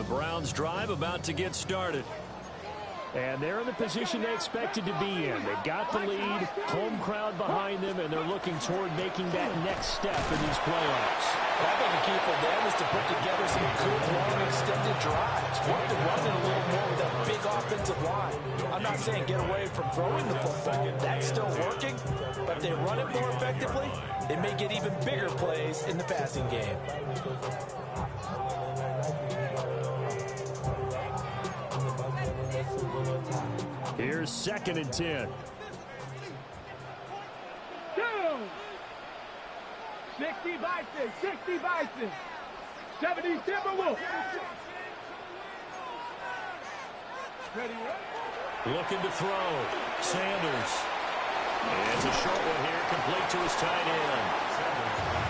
Browns drive about to get started. And they're in the position they expected to be in. They've got the lead, home crowd behind them, and they're looking toward making that next step in these playoffs. I think the key for them is to put together some good, long, extended drives. Work the run a little more with that big offensive line. I'm not saying get away from throwing the football. That's still working. But if they run it more effectively, they may get even bigger plays in the passing game. Here's 2nd and 10. 60 Bison, 60 Bison, 70 Timberwolves. Ready? Looking to throw. Sanders. It's a short one here, complete to his tight end.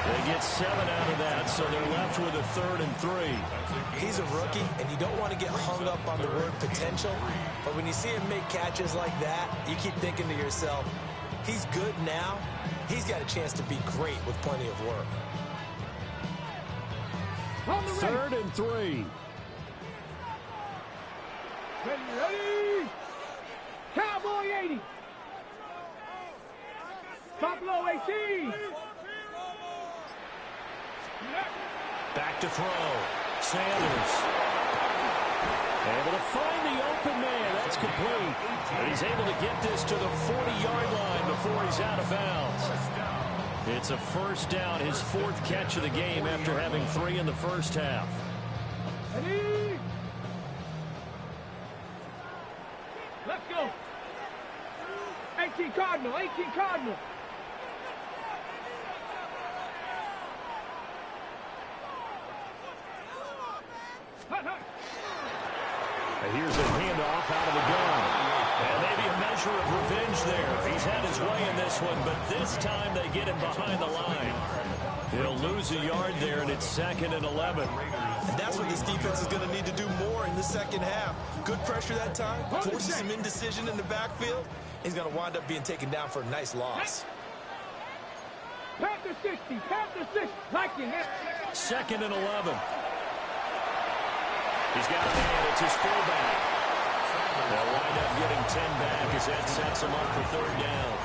They get 7 out of that, so they're left with a 3rd and 3. He's a rookie, and you don't want to get hung up on the word potential. But when you see him make catches like that, you keep thinking to yourself, he's good now. He's got a chance to be great with plenty of work. 3rd and 3. Ready? Cowboy 80. Buffalo 18. Back to throw. Sanders. Able to find the open man. That's complete. And he's able to get this to the 40-yard line before he's out of bounds. It's a first down, his 4th catch of the game after having 3 in the first half. Ready? Let's go. 18 Cardinal, 18 Cardinal. And here's a handoff out of the gun. And maybe a measure of revenge there. He's had his way in this one, but this time they get him behind the line. He'll lose a yard there, and it's 2nd and 11. And that's what this defense is going to need to do more in the second half. Good pressure that time, forces some indecision in the backfield. He's going to wind up being taken down for a nice loss. Panther 60, Panther 60. Like it. 2nd and 11. He's got a man. It's his fullback. They'll wind up getting 10 back as that sets him up for 3rd down.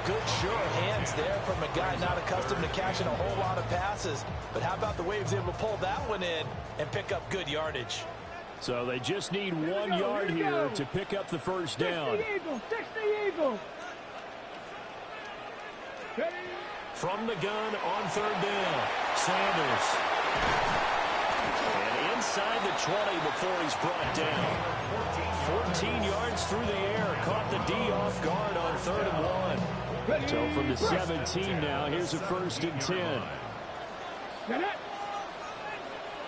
Good sure hands there from a guy not accustomed to catching a whole lot of passes. But how about the way he was able to pull that one in and pick up good yardage? So they just need 1 yard here to pick up the first down. 60 Eagles, 60 Eagles. From the gun on 3rd down. Sanders. And inside the 20 before he's brought down. 14 yards through the air. Caught the D off guard on 3rd and 1. So from the 17 now, here's a 1st and 10.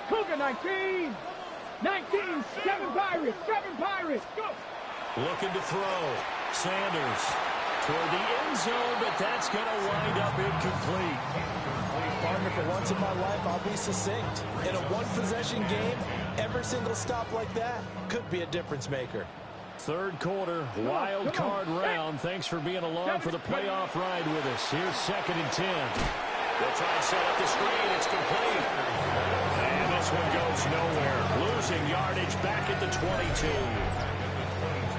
Cougar 19. 19, 7 Pirates, 7 Pirates. Go. Looking to throw. Sanders toward the end zone, but that's going to wind up incomplete. Partner, for once in my life, I'll be succinct. In a one-possession game, every single stop like that could be a difference maker. 3rd quarter, wild card round. Thanks for being along for the playoff ride with us. Here's 2nd and 10. They'll try and set up the screen. It's complete. And this one goes nowhere. Losing yardage back at the 22.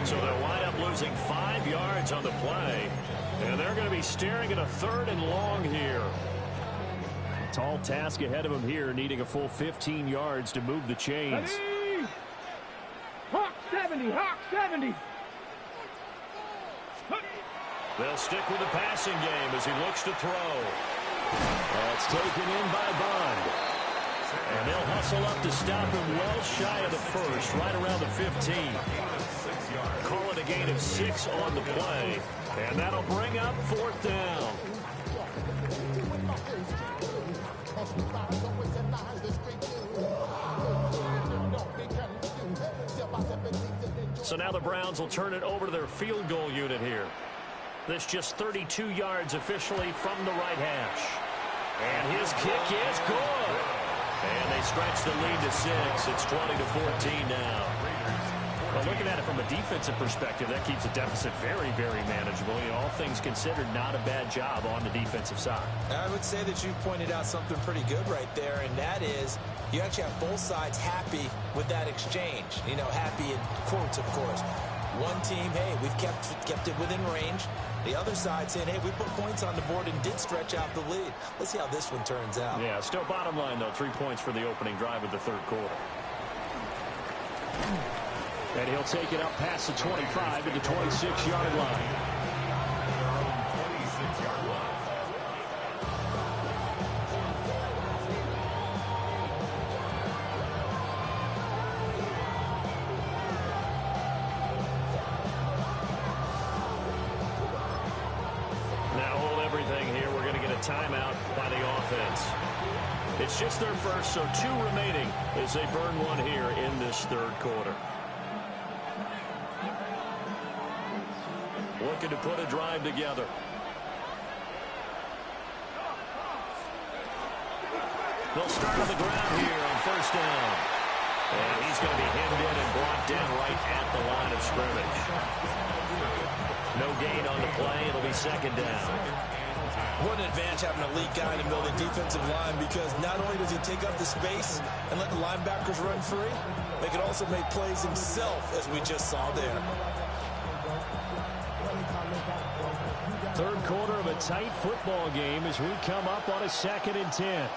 So they'll wind up losing 5 yards on the play. And they're going to be staring at a 3rd and long here. Tall task ahead of him here, needing a full 15 yards to move the chains. Ready? Hawk 70, Hawk 70. They'll stick with the passing game as he looks to throw. That's taken in by Bond. And they'll hustle up to stop him well shy of the 1st, right around the 15. Call it a gain of 6 on the play. And that'll bring up 4th down. So now the Browns will turn it over to their field goal unit here. This just 32 yards officially from the right hash. And his kick is good. And they stretch the lead to 6. It's 20-14 now. Well, looking at it from a defensive perspective, that keeps the deficit very, very manageable. You know, all things considered, not a bad job on the defensive side. I would say that you've pointed out something pretty good right there, and that is you actually have both sides happy with that exchange. You know, happy in quotes, of course. One team, hey, we've kept it within range. The other side saying, hey, we put points on the board and did stretch out the lead. Let's see how this one turns out. Yeah, still bottom line, though, 3 points for the opening drive of the third quarter. And he'll take it up past the 25 to the 26-yard line. Now hold everything here. We're going to get a timeout by the offense. It's just their first, so 2 remaining as they burn one here in this third quarter. Looking to put a drive together. They'll start on the ground here on first down. And he's going to be hemmed in and brought down right at the line of scrimmage. No gain on the play. It'll be second down. What an advantage having an elite guy in the middle of the defensive line, because not only does he take up the space and let the linebackers run free, but he can also make plays himself, as we just saw there. Third quarter of a tight football game as we come up on a 2nd and 10.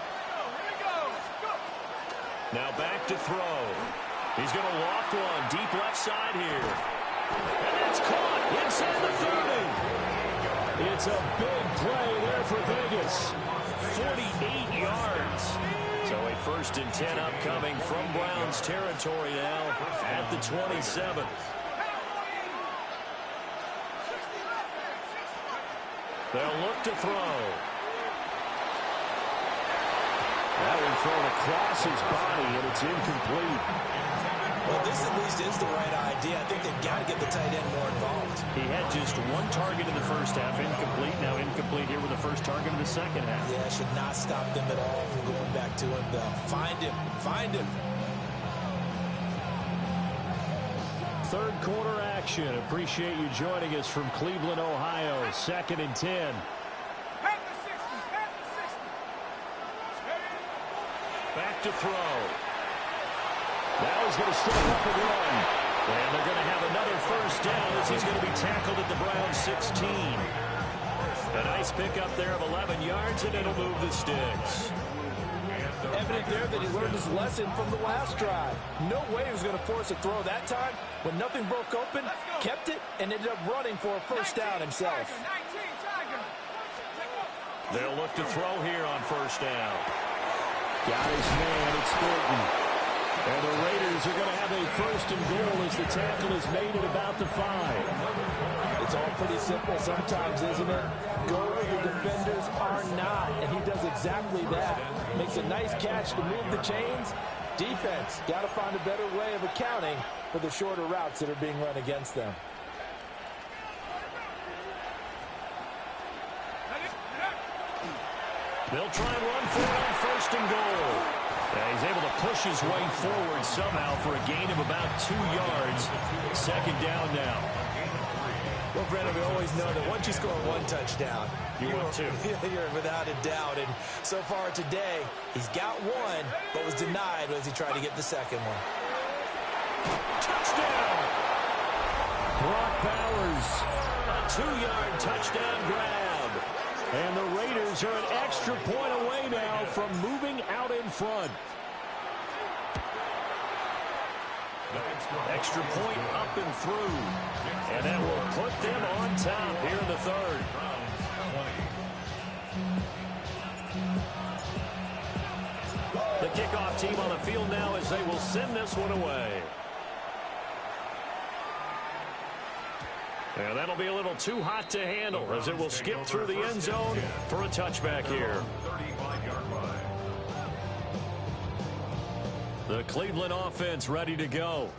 Now back to throw. He's going to loft one deep left side here. And that's caught inside the 30. It's a big play there for Vegas. 48 yards. So a 1st and 10 upcoming from Browns territory now at the 27. They'll look to throw. That one thrown across his body, and it's incomplete. Well, this at least is the right idea. I think they've got to get the tight end more involved. He had just 1 target in the first half, incomplete. Now incomplete here with the first target in the second half. Yeah, should not stop them at all from going back to him, though. Find him. Find him. Third quarter action. Appreciate you joining us from Cleveland, Ohio. 2nd and 10. Back to throw. Now he's going to step up and run. And they're going to have another first down as he's going to be tackled at the Browns 16. A nice pickup there of 11 yards, and it'll move the sticks. Evident there that he learned his lesson from the last drive. No way he was going to force a throw that time. When nothing broke open, kept it, and ended up running for a first down himself. They'll look to throw here on first down. Got his man. It's Thornton. And the Raiders are going to have a 1st and goal as the tackle is made at about the 5. It's all pretty simple sometimes, isn't it? Go where the defenders are not, and he does exactly that. Makes a nice catch to move the chains. Defense, got to find a better way of accounting for the shorter routes that are being run against them. They'll try and run for it on 1st and goal. He's able to push his way forward somehow for a gain of about 2 yards. Second down now. Well, Brennan, we always know that once you score 1 touchdown, you want 2. You're without a doubt. And so far today, he's got 1, but was denied as he tried to get the second one. Touchdown! Brock Bowers, a 2-yard touchdown grab. And the Raiders are an extra point away now from moving out in front. Extra point up and through. And that will put them on top here in the third. The kickoff team on the field now as they will send this one away. And that'll be a little too hot to handle as it will skip through the end zone for a touchback here. The Cleveland offense ready to go.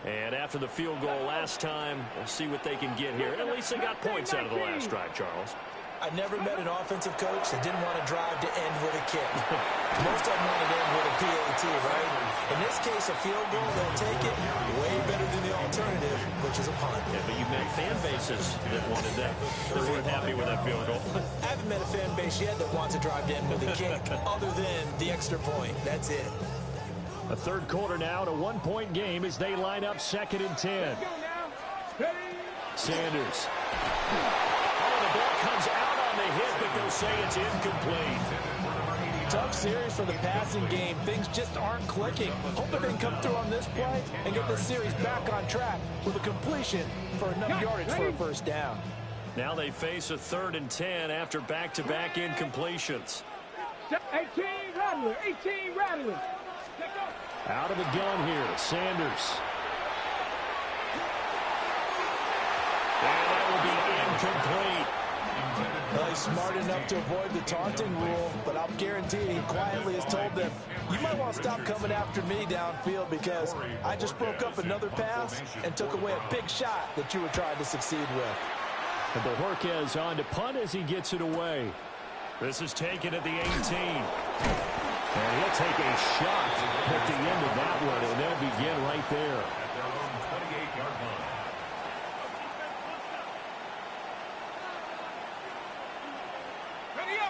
And after the field goal last time, we'll see what they can get here. At least they got points out of the last drive, Charles. I never met an offensive coach that didn't want to drive to end with a kick. Most of them want to end with a PAT, right? In this case, a field goal, they'll take it way better than the alternative, which is a punt. Yeah, but you met fan bases that wanted that. They weren't happy with that field goal. I haven't met a fan base yet that wants to drive to end with a kick, other than the extra point. That's it. A third quarter now, to 1-point game as they line up 2nd and 10. Sanders. Oh, the ball comes out on the hit, but they'll say it's incomplete. Tough series for the passing game. Things just aren't clicking. Hoping they can come through on this play and get the series back on track with a completion for enough yardage for a first down. Now they face a 3rd and 10 after back-to-back incompletions. 18 Rattler, 18 Rattler. Out of the gun here, Sanders. And that will be incomplete. Well, he's smart enough to avoid the taunting rule, but I'll guarantee he quietly has told them, you might want to stop coming after me downfield because I just broke up another pass and took away a big shot that you were trying to succeed with. And Bojorquez on to punt as he gets it away. This is taken at the 18. And he'll take a shot at the end of that one, and they'll begin right there.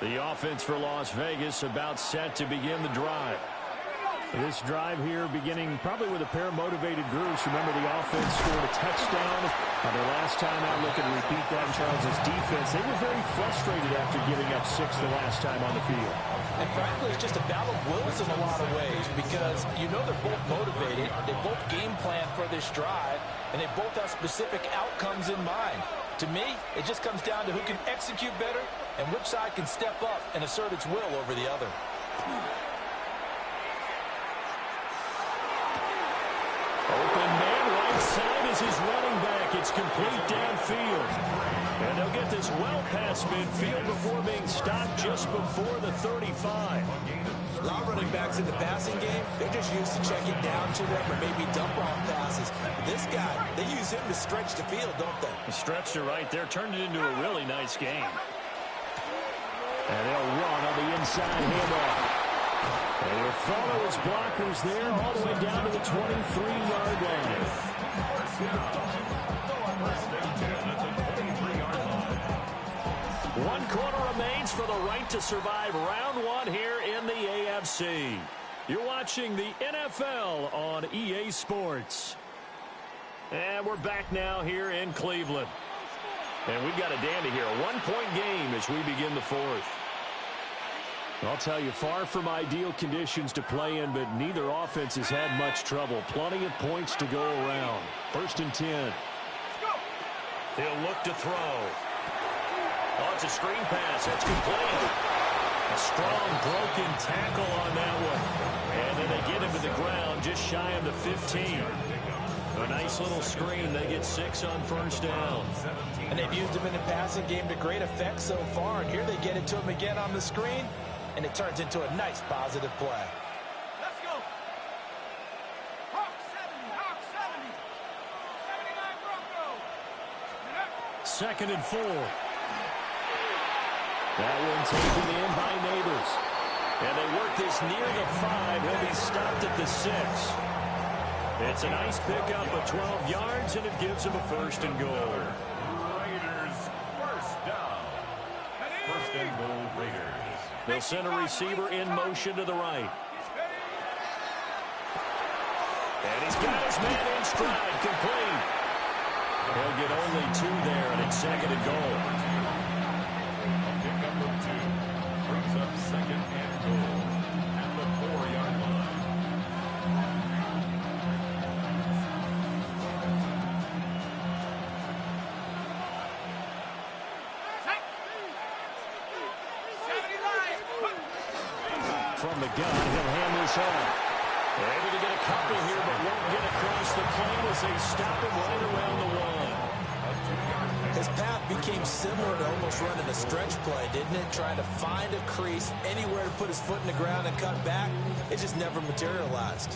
The offense for Las Vegas about set to begin the drive. This drive here beginning probably with a pair of motivated groups. Remember, the offense scored a touchdown their last time out. Looking to repeat that. Charles' defense, they were very frustrated after giving up 6 the last time on the field. And frankly, it's just a battle of wills in a lot of ways because you know they're both motivated. They both game plan for this drive, and they both have specific outcomes in mind. To me, it just comes down to who can execute better and which side can step up and assert its will over the other. Open man right side is his running back. It's complete downfield. And they'll get this well past midfield before being stopped just before the 35. A lot of running backs in the passing game, they're just used to checking down to them or maybe dump off passes. But this guy, they use him to stretch the field, don't they? Stretched it right there, turned it into a really nice game. And they'll run on the inside handoff. And he'll follow his blockers there all the way down to the 23-yard line. One quarter remains for the right to survive round 1 here in the AFC. You're watching the NFL on EA Sports. And we're back now here in Cleveland. And we've got a dandy here, a 1-point game as we begin the 4th. I'll tell you, far from ideal conditions to play in, but neither offense has had much trouble. Plenty of points to go around. 1st and 10. He'll look to throw. Oh, it's a screen pass. That's complete. A strong broken tackle on that one. And then they get him to the ground just shy of the 15. A nice little screen. They get 6 on 1st down. And they've used him in the passing game to great effect so far. And here they get it to him again on the screen. And it turns into a nice positive play. Let's go. Hawk 70, Hawk 70. 79 Bronco. 2nd and 4. That one taken in by Neighbors. And they work this near the 5. He'll be stopped at the 6. It's a nice pickup of 12 yards, and it gives him a 1st and goal. Raiders, 1st down. 1st and goal, Raiders. They'll send a receiver in motion to the right. And he's got his man in stride, complete. He'll get only 2 there, and it's 2nd and goal. Pick number 2 brings up 2nd and goal at the 4-yard line. From the gun, he'll hand this off. They're able to get a couple here, but won't get across the plane as they stop him right around the 1. His path became similar to almost running a stretch play, didn't it? Trying to find a crease, anywhere to put his foot in the ground and cut back. It just never materialized.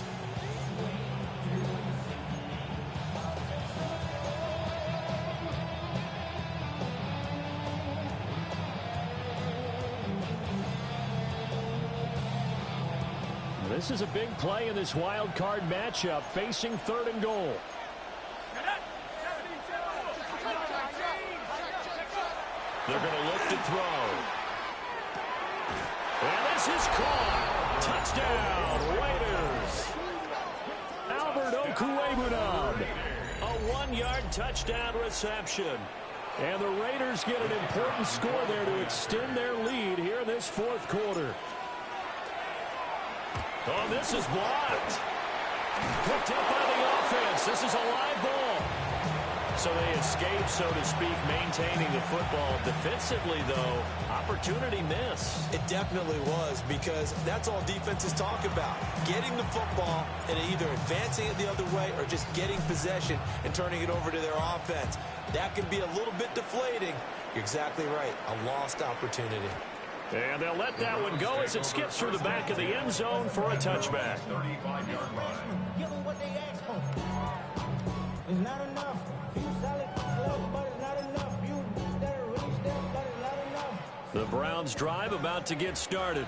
This is a big play in this wild card matchup, facing 3rd and goal. They're going to look to throw. And this is caught. Touchdown, Raiders. Albert Okwuegbunam. A 1-yard touchdown reception. And the Raiders get an important score there to extend their lead here in this 4th quarter. Oh, this is blocked. Picked up by the offense. This is a live ball. So they escape, so to speak, maintaining the football. Defensively, though, opportunity miss. It definitely was, because that's all defenses talk about. Getting the football and either advancing it the other way or just getting possession and turning it over to their offense. That can be a little bit deflating. You're exactly right. A lost opportunity. And they'll let that one go as it skips through the back of the end zone for a touchback. 35-yard line. Give them what they asked for. It's not enough. Few solid clubs, but it's not enough. Few that release them, but it's not enough. The Browns drive about to get started.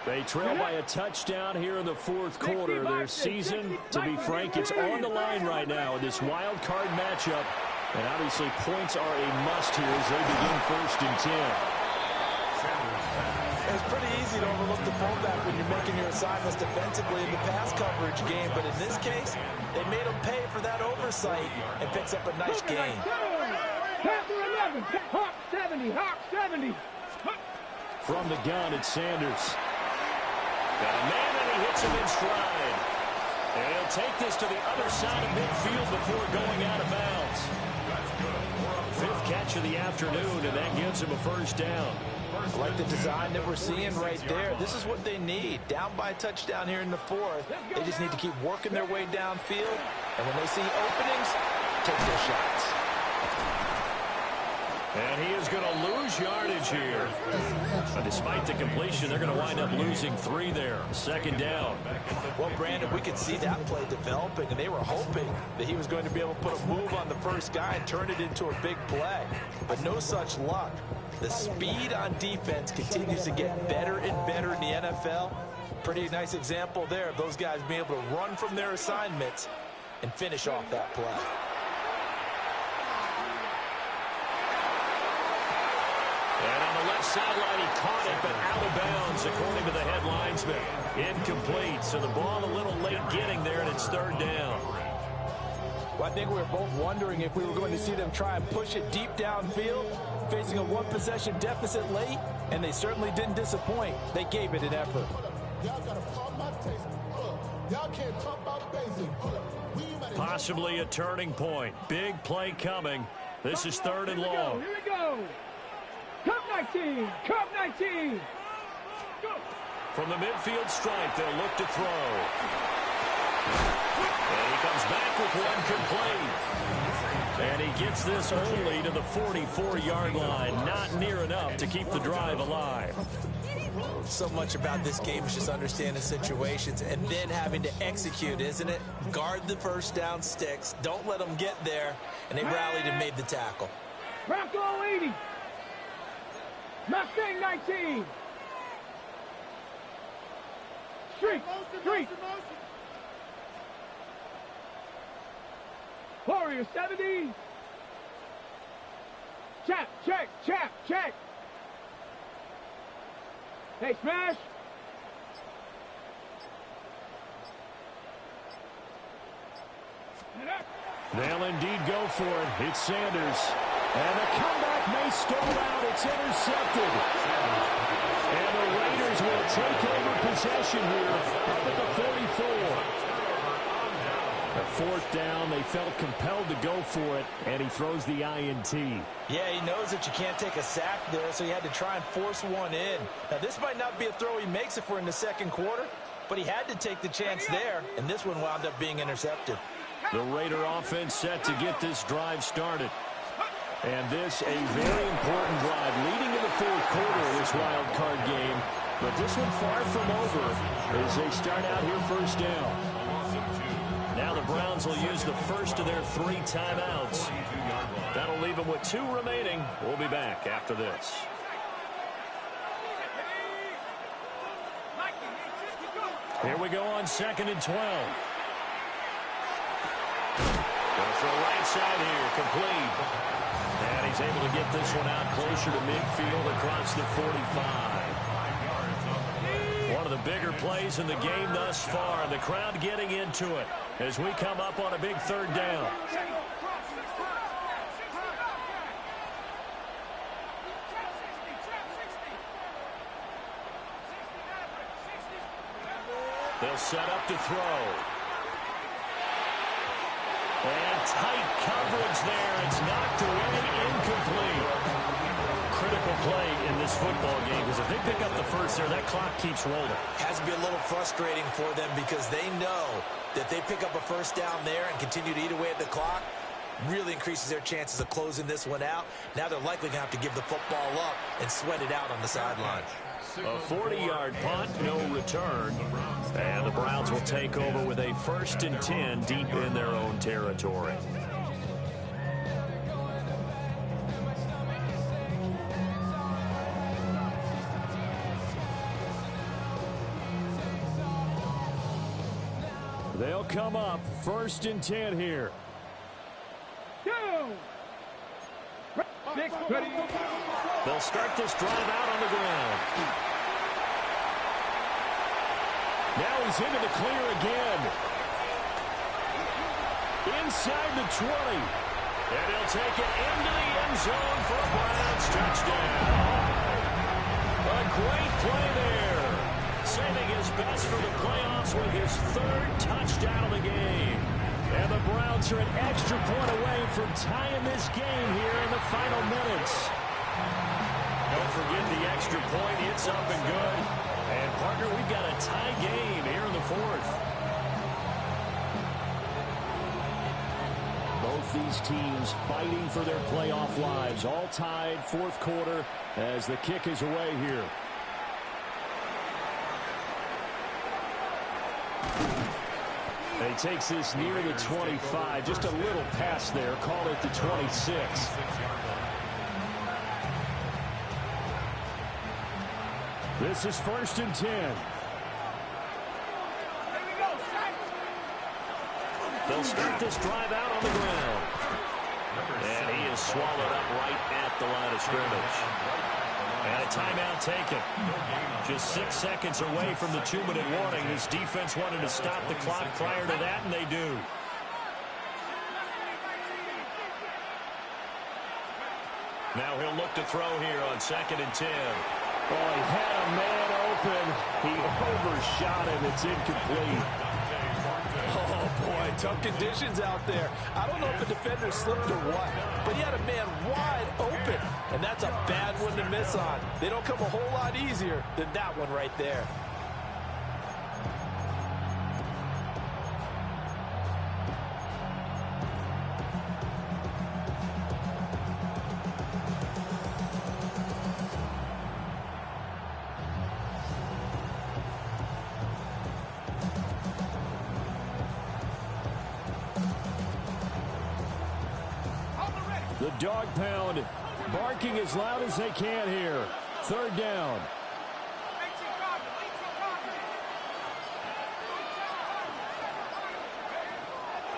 They trail by a touchdown here in the 4th quarter. Their season, to be frank, it's on the line right now in this wild card matchup. And obviously points are a must here as they begin 1st and 10. It's pretty easy to overlook the fullback when you're making your assignments defensively in the pass coverage game, but in this case, they made him pay for that oversight and picks up a nice gain. Panther 11, Hawk 70, Hawk 70. From the gun, it's Sanders. Got a man, and he hits him in stride. And he'll take this to the other side of midfield before going out of bounds. 5th catch of the afternoon, and that gives him a 1st down. I like the design that we're seeing right there. This is what they need. Down by a touchdown here in the 4th. They just need to keep working their way downfield. And when they see openings, take their shots. And he is going to lose yardage here. But despite the completion, they're going to wind up losing 3 there. 2nd down. Well, Brandon, we could see that play developing, and they were hoping that he was going to be able to put a move on the first guy and turn it into a big play. But no such luck. The speed on defense continues to get better and better in the NFL. Pretty nice example there of those guys being able to run from their assignments and finish off that play. And on the left sideline, he caught it, but out of bounds, according to the head linesman. Incomplete, so the ball a little late getting there, and it's 3rd down. Well, I think we were both wondering if we were going to see them try and push it deep downfield, facing a 1-possession deficit late, and they certainly didn't disappoint. They gave it an effort. Possibly a turning point. Big play coming. This is 3rd and long. Here we go. Cup 19, Cup 19. Go. From the midfield stripe, they'll look to throw. And he comes back with one complete. And he gets this only to the 44-yard line. Not near enough to keep the drive alive. So much about this game is just understanding situations and then having to execute, isn't it? Guard the first down sticks. Don't let them get there. And they rallied and made the tackle. Bronco 80. Mustang 19. Street. Warrior 70. Check. Hey, smash. They'll indeed go for it. It's Sanders. And the comeback may stall out. It's intercepted. And the Raiders will take over possession here up at the 44. The 4th down, they felt compelled to go for it, and he throws the INT. Yeah, he knows that you can't take a sack there, so he had to try and force one in. Now, this might not be a throw he makes if we're in the 2nd quarter, but he had to take the chance there, and this one wound up being intercepted. The Raider offense set to get this drive started. And this a very important drive leading to the 4th quarter of this wild card game. But this one far from over as they start out here 1st down. Now the Browns will use the first of their 3 timeouts. That'll leave them with 2 remaining. We'll be back after this. Here we go on 2nd and 12. Goes for the right side here, complete. And he's able to get this one out closer to midfield across the 45. One of the bigger plays in the game thus far. The crowd getting into it as we come up on a big 3rd down. They'll set up to throw. And tight coverage there. It's knocked away, incomplete. Critical play in this football game because if they pick up the first there, that clock keeps rolling. Has to be a little frustrating for them because they know that they pick up a first down there and continue to eat away at the clock, really increases their chances of closing this one out. Now they're likely going to have to give the football up and sweat it out on the sideline. A 40-yard punt, no return. And the Browns will take over with a 1st and 10 deep in their own territory. They'll come up 1st and 10 here. They'll start this drive out on the ground. Now he's into the clear again. Inside the 20. And he'll take it into the end zone for a Browns touchdown. A great play there. Saving his best for the playoffs with his 3rd touchdown of the game. And the Browns are an extra point away from tying this game here in the final minutes. Don't forget the extra point. It's up and good. And, partner, we've got a tie game here in the 4th. Both these teams fighting for their playoff lives. All tied, 4th quarter as the kick is away here. And he takes this near the 25. Just a little pass there. Call it the 26. This is 1st and 10. They'll start this drive out on the ground. And he is swallowed up right at the line of scrimmage. And a timeout taken. Just 6 seconds away from the 2-minute warning. This defense wanted to stop the clock prior to that, and they do. Now he'll look to throw here on 2nd and 10. Oh, he had a man open. He overshot him. It's incomplete. Oh, boy, tough conditions out there. I don't know if the defender slipped or what, but he had a man wide open, and that's a bad one to miss on. They don't come a whole lot easier than that one right there. The dog pound barking as loud as they can here. 3rd down.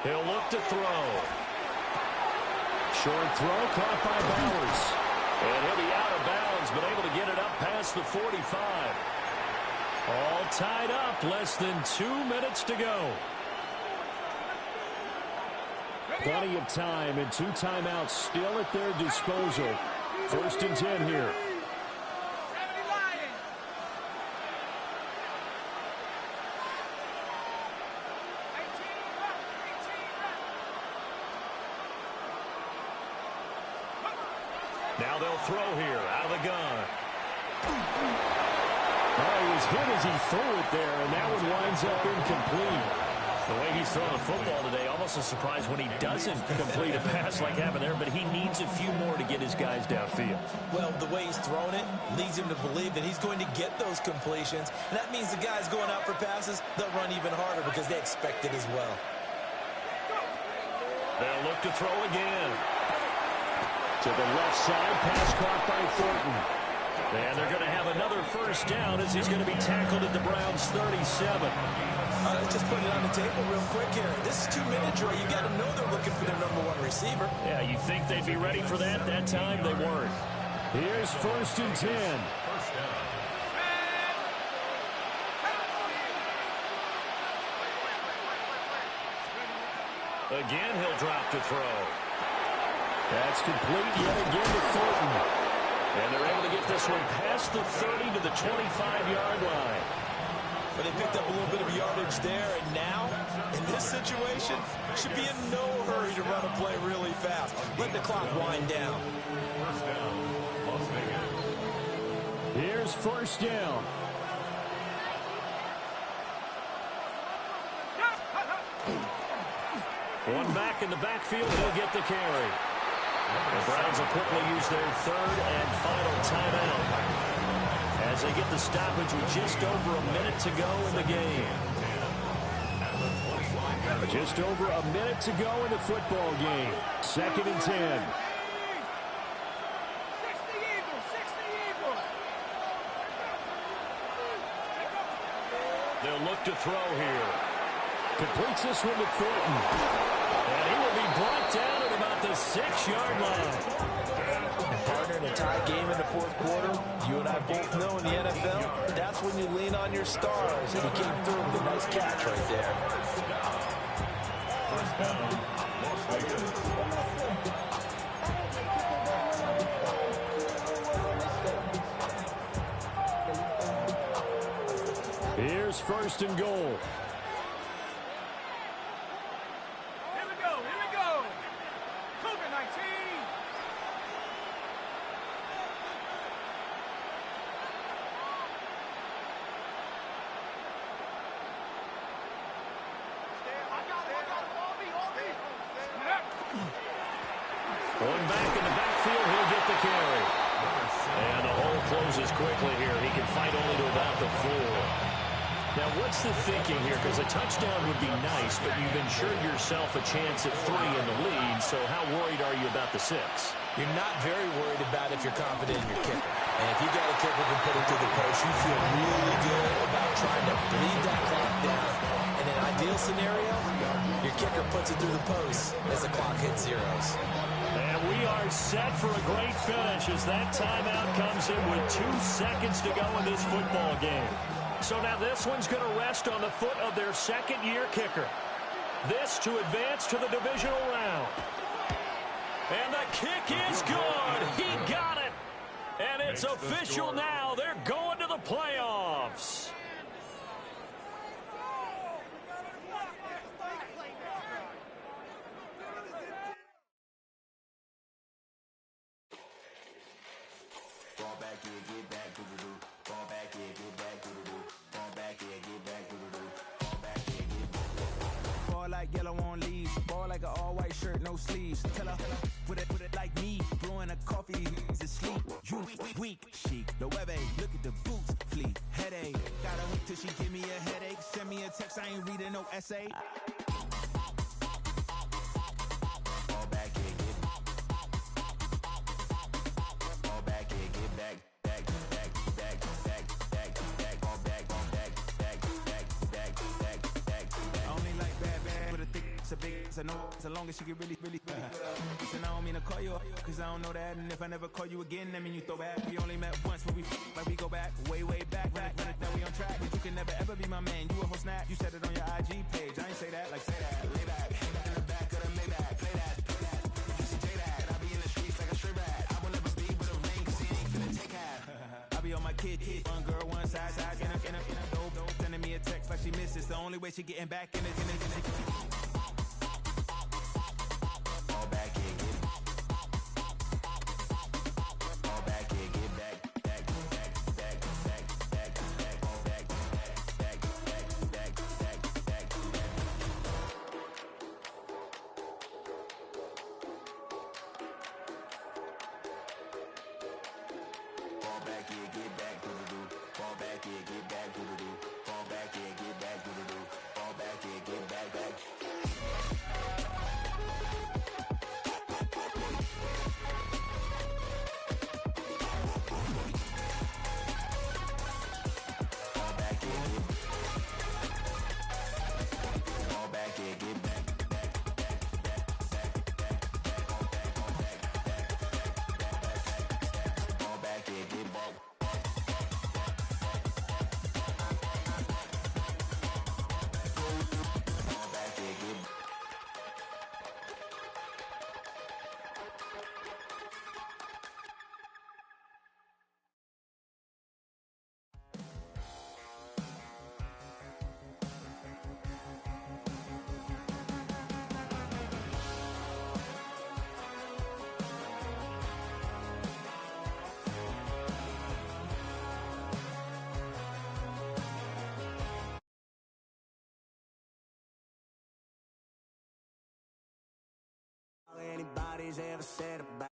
He'll look to throw. Short throw caught by Bowers. And he'll be out of bounds, but able to get it up past the 45. All tied up, less than 2 minutes to go. Plenty of time and 2 timeouts still at their disposal. 1st and 10 here. Now they'll throw here out of the gun. Oh, he was hit as he threw it there, and that one winds up incomplete. The way he's throwing the football today, almost a surprise when he doesn't complete a pass like happened there, but he needs a few more to get his guys downfield. Well, the way he's thrown it leads him to believe that he's going to get those completions, and that means the guys going out for passes, they'll run even harder because they expect it as well. They'll look to throw again. To the left side, pass caught by Thornton. And they're going to have another first down as he's going to be tackled at the Browns' 37. Let's just put it on the table real quick here. This is 2-minute drill. You got to know they're looking for their number one receiver. Yeah, you think they'd be ready for that? That time they weren't. Here's 1st and 10. First down. Again, he'll drop to throw. That's complete yet again to Thornton. And they're able to get this one past the 30 to the 25-yard line. But they picked up a little bit of yardage there, and now, in this situation, should be in no hurry to run a play really fast. Let the clock wind down. First down, Las Vegas. Here's 1st down. One back in the backfield, he'll get the carry. The Browns will quickly use their 3rd and final timeout as they get the stoppage with just over a minute to go in the game. Just over a minute to go in the football game. 2nd and 10. They'll look to throw here. Completes this one to Thornton. And he will be brought down at about the 6-yard line. And partner, in a tie game in the 4th quarter, you and I both know in the NFL, that's when you lean on your stars. And he came through with a nice catch right there. First down, Las Vegas. Here's 1st and goal. One back in the backfield, he'll get the carry. And the hole closes quickly here. He can fight only to about the 4. Now, what's the thinking here? Because a touchdown would be nice, but you've ensured yourself a chance at 3 in the lead, so how worried are you about the 6? You're not very worried about if you're confident in your kicker. And if you got a kicker who can put it to the post, you feel really good about trying to bleed that clock down. In an ideal scenario, your kicker puts it through the post as the clock hits zeros. And we are set for a great finish as that timeout comes in with 2 seconds to go in this football game. So now this one's going to rest on the foot of their 2nd-year kicker. This to advance to the divisional round. And the kick is good. He got it. And it's official now. They're going to the playoffs. Fall back here, get back, doo-doo-doo. Fall back here, get back, doo-doo-doo. Fall back here, get back, doo-doo-doo. Fall back here, get back. Ball like yellow on leaves. Ball like an all-white shirt, no sleeves. Tell her, put it like me. Blowing a coffee, he's asleep. You weak, chic. The web look at the boots, fleet. Headache. Got a hook till she give me a headache. Send me a text, I ain't reading no essay. Fall back here, get back. Fall back here, get back. Back, back, back, back, back, back. Fall back, back, back, back, back, back, back. I only like bad, with a thick, it's a big, it's a no, so long as she get really good. Listen, I don't mean to call you up, cause I don't know that. And if I never call you again, that mean you throw back. We only met once when we like we go back, way back. Run it, now we on track. But you can never ever be my man. You a whole snap. You said it on your IG page. I ain't say that, like say that. Lay back, in the back of the Maybach. Play that. You should take that. I be in the streets like a stray rat. I will never be with a ring, cause he ain't finna take half. I be on my kid. One girl, one side, in a dope. Sending me a text like she misses. The only way she getting back in it. Fall back here, get back. Fall back here, get back. Back, back, back, back, back, back. Fall back, back, back, back, back, back, back. Fall back here, get back, doo-doo-doo. Fall back here, get back, doo-doo-doo. Fall back here, get back, doo-doo-doo. Fall back here, get back, back. Fall back, yeah, get back. Fall back, yeah, get back. Fall back, yeah, get back. Anybody's ever said about